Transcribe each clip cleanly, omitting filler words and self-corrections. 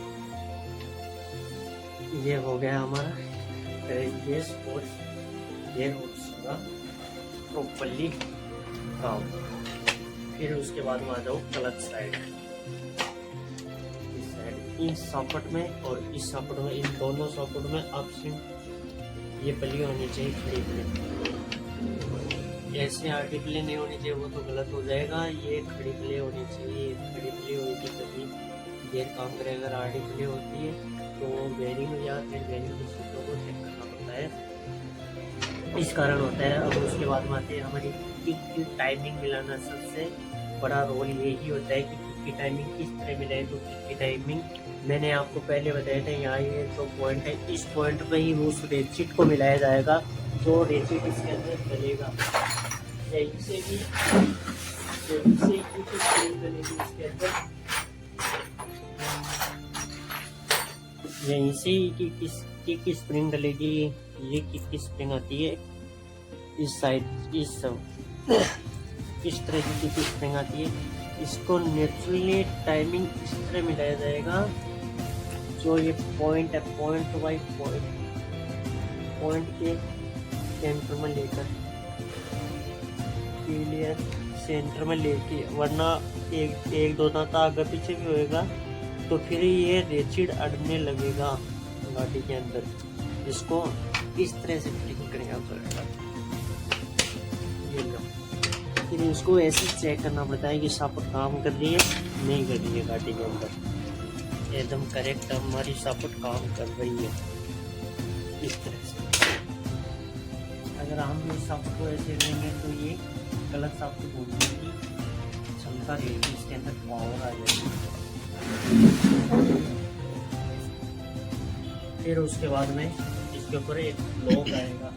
है। ये हो गया हमारा बेस और ये होगा प्रॉपरली काम। फिर उसके बाद में आ जाओ क्लच साइड। इस साइड इस सॉकेट में और इस सॉकेट में, इन दोनों सॉकेट में अपस्ट्रीम ये पली होनी चाहिए, खड़ी प्ले। ऐसे आर्टी प्ले नहीं होनी चाहिए, वो तो गलत हो जाएगा। ये खड़ी प्ले होनी चाहिए, खड़ी प्ले होगी तभी गेयर काम करेगा। अगर आर्टी प्ले होती है तो बेरिंग या फिर बेरिंग की सीटों को चेक करना पड़ता है, इस कारण होता है। अब उसके बाद में आते हैं हमारी किक की टाइमिंग मिलाना। सबसे बड़ा रोल यही होता है कि किक की टाइमिंग किस तरह मिलाए। तो किक की टाइमिंग मैंने आपको पहले बताया था, यहाँ ये जो पॉइंट है, इस पॉइंट पे ही उस रेचिट को मिलाया जाएगा। जो रेचिट इसके अंदर चलेगा, यहीं से भी इसके अंदर, यहीं से ही किक स्प्रिंग डलेगी। ये किक की स्प्रिंग आती है इस साइड, इस तरह की किक स्प्रिंग आती है। इसको नेचुरली टाइमिंग इस तरह मिलाया जाएगा। जो ये पॉइंट है, पॉइंट बाई पॉइंट के सेंटर में लेकर, क्लियर, सेंटर में लेके, वरना एक दो दांता आगे पीछे भी होएगा तो फिर ये रेचिड अड़ने लगेगा गाड़ी के अंदर। इसको इस तरह से फिटिंग करेगा पड़ेगा। ये लो, फिर इसको ऐसे चेक करना पड़ता है कि सॉकेट काम कर रही है नहीं कर रही है। गाड़ी के अंदर एकदम करेक्ट हमारी सॉकेट काम कर रही है, इस तरह से। अगर हम इस सॉकेट को ऐसे लेंगे तो ये गलत सॉकेट बोलने की क्षमता रहेगी, इसके अंदर पावर आ जाएगी। फिर उसके बाद में इसके ऊपर एक लॉक आएगा,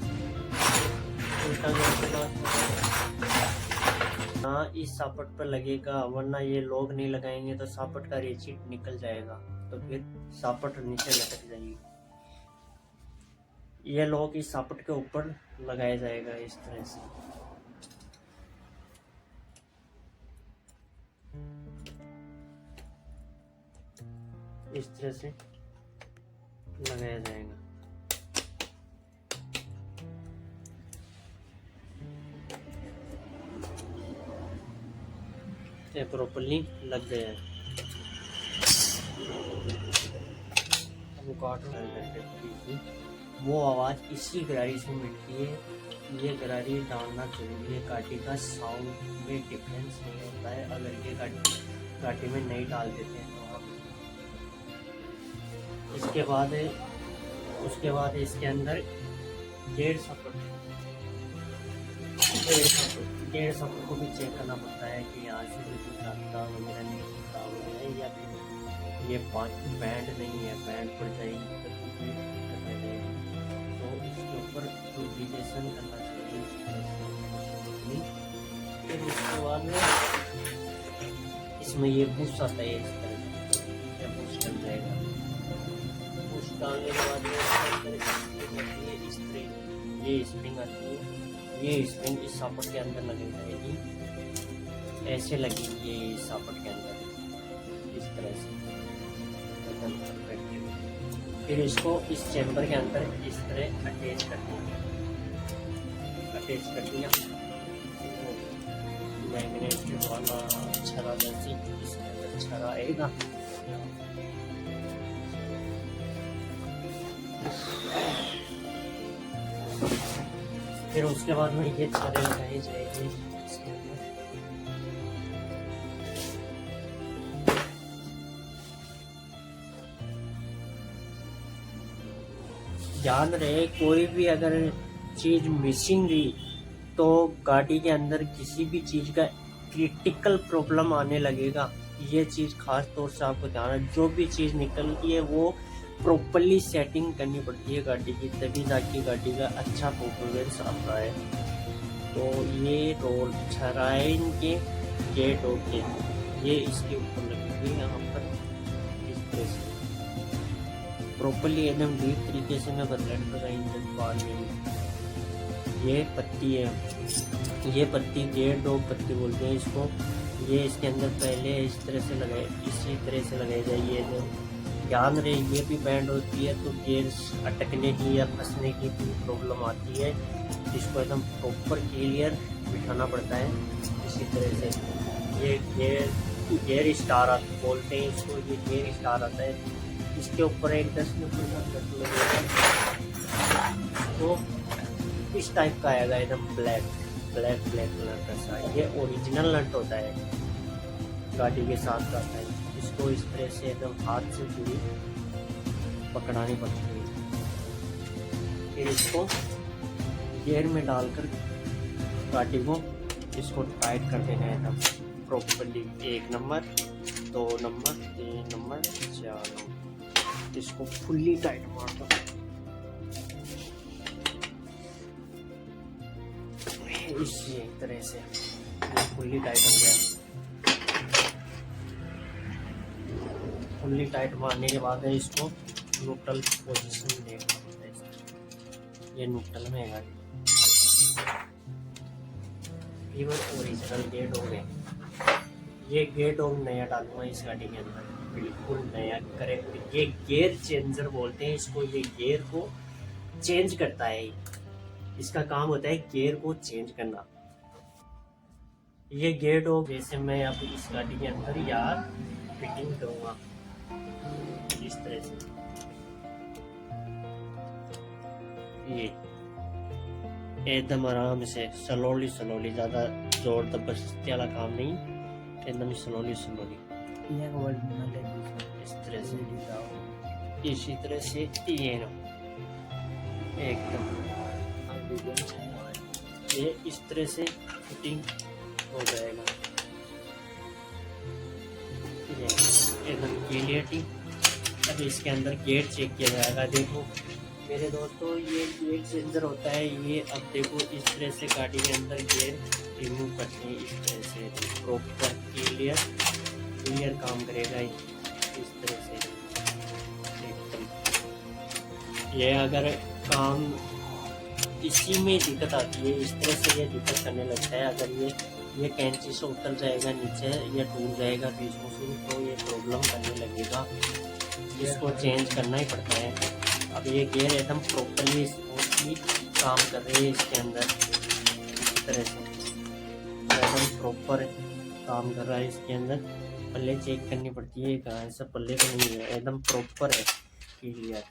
हाँ इस सॉकेट पर लगेगा, वरना ये लॉक नहीं लगाएंगे तो सॉकेट का रेचिट निकल जाएगा, तो फिर सॉकेट नीचे लटक जाएगी। ये लॉक इस सॉकेट के ऊपर लगाया जाएगा इस तरह से। इस तरह से लगाया जाएगा। ये प्रॉपर्ली लग गया है। वो आवाज़ इसी गरारी से मिलती है। ये गरारी डालना जरूरी है, गाड़ी का साउंड में डिफरेंस नहीं होता है अगर ये गाड़ी में नहीं डाल देते हैं तो आप। उसके बाद इसके अंदर 1.5 सफर को भी चेक करना पड़ता है कि यहाँ से भी रास्ता वगैरह नहीं खराब हो है, या फिर ये बैंड नहीं है, बैंड पड़ जाएगी तो इसके ऊपर लुब्रिकेशन करना चाहिए। फिर उसके बाद इसमें ये बुश आता है, इस तरह बुश चल जाएगा। बुश डालने के बाद इस तरह ये स्प्रिंग आती है, ये स्प्रिंग इस सॉकेट के अंदर लगी जाएगी, ऐसे लगेगी ये इस सॉकेट के अंदर इस तरह से। फिर इसको इस चैम्बर के अंदर इस तरह अटैच कर दिया। मैग्नेट वाला छरा जैसी इसके अंदर छरा आएगा। फिर उसके बाद में ये छरे लगाए जाएंगे इसके अंदर। ध्यान रहे कोई भी अगर चीज मिसिंग रही तो गाड़ी के अंदर किसी भी चीज का क्रिटिकल प्रॉब्लम आने लगेगा। ये चीज खास तौर से आपको ध्यान है, जो भी चीज निकलती है वो प्रॉपरली सेटिंग करनी पड़ती है गाड़ी की, तभी जाके गाड़ी का अच्छा परफॉर्मेंस आता है। तो ये रोल छराइन के गेट होके ये इसके ऊपर लगेगी, यहाँ पर इस तरह से प्रॉपरली एकदम डीप तरीके से मैं बदलाने का इंजन बाल में। ये पत्ती है, ये पत्ती गेट डॉग पत्ती बोलते हैं इसको। ये इसके अंदर पहले इस तरह से लगाए, इसी तरह से लगाई जाइए। ध्यान रहे ये भी बैंड होती है तो गियर अटकने की या फंसने की भी प्रॉब्लम आती है। इसको एकदम प्रॉपर क्लियर बिठाना पड़ता है। इसी तरह से ये गियर स्टार बोलते हैं इसको, ये गियर स्टार आता है। इसके ऊपर एक 10 नंबर का नट लगेगा तो इस टाइप का आएगा, एकदम ब्लैक कलर का सा। ये ओरिजिनल नट होता है, गाड़ी के साथ आता है। इसको इस तरह से एकदम हाथ से पूरी पकड़ानी पड़ती है। फिर इसको गियर में डालकर गाड़ी को इसको टाइट कर देना है एकदम properly. 1 number, 2 number, 3 number, 4 number. इसको फुल्ली टाइट मार दो। इसी तरह से फुल्ली टाइट हो गया। फुल्ली टाइट मारने के बाद है इसको न्यूट्रल पोजीशन देखना पड़ता है। ये न्यूट्रल में है गाड़ी। ओरिजिनल गेट हो गए। ये गेट और नया डालूंगा इस गाड़ी के अंदर, बिल्कुल नया करेक्ट। ये गियर चेंजर बोलते हैं इसको। ये गियर को चेंज करता है, इसका काम होता है गियर को चेंज करना। ये गेट हो जैसे मैं अब इस गाड़ी के अंदर यार फिटिंग करूंगा इस तरह से। ये एकदम आराम से स्लोली, ज़्यादा जोर जबरदस्ती वाला काम नहीं, एकदम स्लोली। इस तरह से, इसी तरह से ये ना एकदम ये इस तरह से फिटिंग हो जाएगा। ये एकदम क्लियरिटी। अब इसके अंदर गेट चेक किया जाएगा। देखो मेरे दोस्तों, ये गेट चेंजर होता है। ये अब देखो इस तरह से गाड़ी के अंदर गेट रिमूव करते हैं। इस तरह से प्रॉपर क्लियर काम करेगा इस तरह से एकदम। ये अगर काम इसी में दिक्कत आती है, इस तरह से ये दिक्कत करने लगता है। अगर ये कैंची से उतर जाएगा नीचे या टूट जाएगा बीच में से तो ये प्रॉब्लम करने लगेगा। इसको चेंज करना ही पड़ता है। अब ये गियर एकदम प्रॉपरली स्मूथली काम कर रही है इसके अंदर। इस तरह से एकदम प्रॉपर काम कर रहा है इसके अंदर। पल्ले चेक करनी पड़ती है, कहाँ से पल्ले तो नहीं है, एकदम प्रॉपर है क्लियर।